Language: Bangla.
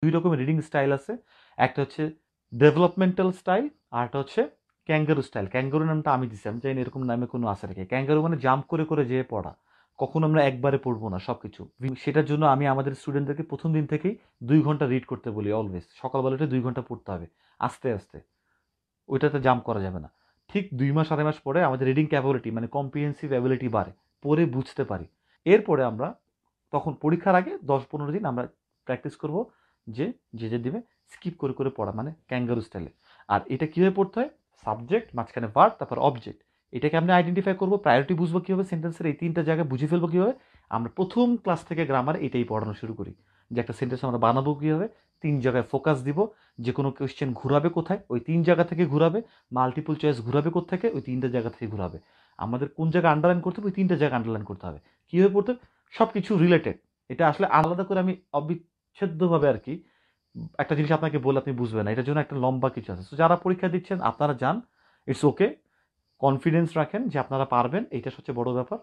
2 রকমের রিডিং স্টাইল আছে। একটা হচ্ছে ডেভেলপমেন্টাল স্টাইল, আর একটা হচ্ছে ক্যাঙ্গারু স্টাইল। ক্যাঙ্গারু নামটা আমি দিছি, আমি জানি না এরকম নামে কোনো আছে নাকি। ক্যাঙ্গারু মানে জাম্প করে করে যেয়ে পড়া। কখনো আমরা একবারে পড়বো না সবকিছু। সেটার জন্য আমি আমাদের স্টুডেন্টদেরকে প্রথম দিন থেকেই 2 ঘন্টা রিড করতে বলি অলওয়েজ। সকালবেলাটা 2 ঘন্টা পড়তে হবে আস্তে আস্তে, ওইটাতে জাম্প করা যাবে না। ঠিক 2 মাস 2.5 মাস পরে আমাদের রিডিং ক্যাপাবিলিটি মানে কম্প্রিহেন্সিভ অ্যাবিলিটি বাড়ে, পড়ে বুঝতে পারি। এরপরে আমরা তখন পরীক্ষার আগে 10-15 দিন আমরা প্র্যাকটিস করব যে যে যে দিবে স্কিপ করে করে পড়া, মানে ক্যাঙ্গারু স্টাইলে। আর এটা কীভাবে পড়তে হয়, সাবজেক্ট, মাঝখানে ভার্ব, তারপর অবজেক্ট, এটাকে আমরা আইডেন্টিফাই করবো, প্রায়োরিটি বুঝবো কীভাবে, সেন্টেন্সের এই 3টা জায়গায় বুঝে ফেলবো কীভাবে। আমরা প্রথম ক্লাস থেকে গ্রামার এটাই পড়ানো শুরু করি, যে একটা সেন্টেন্স আমরা বানাবো কীভাবে, 3 জায়গায় ফোকাস দিব, যে কোনো কোয়েশ্চেন ঘুরাবে কোথায়, ওই 3 জায়গা থেকে ঘুরাবে, মাল্টিপল চয়েস ঘুরাবে কোত্থেকে, ওই 3টা জায়গা থেকে ঘুরাবে। আমাদের কোন জায়গায় আন্ডারলাইন করতে হবে, ওই 3টা জায়গায় আন্ডারলাইন করতে হবে। কীভাবে পড়তে হবে, সব কিছু রিলেটেড। এটা আসলে আলাদা করে আমি অবিচ্ছেদ্যভাবে আর কি একটা জিনিস আপনাকে বলে আপনি বুঝবেন না, এটার জন্য একটা লম্বা কিছু আছে। তো যারা পরীক্ষা দিচ্ছেন আপনারা যান, ইটস ওকে, কনফিডেন্স রাখেন যে আপনারা পারবেন, এইটা সবচেয়ে বড় ব্যাপার।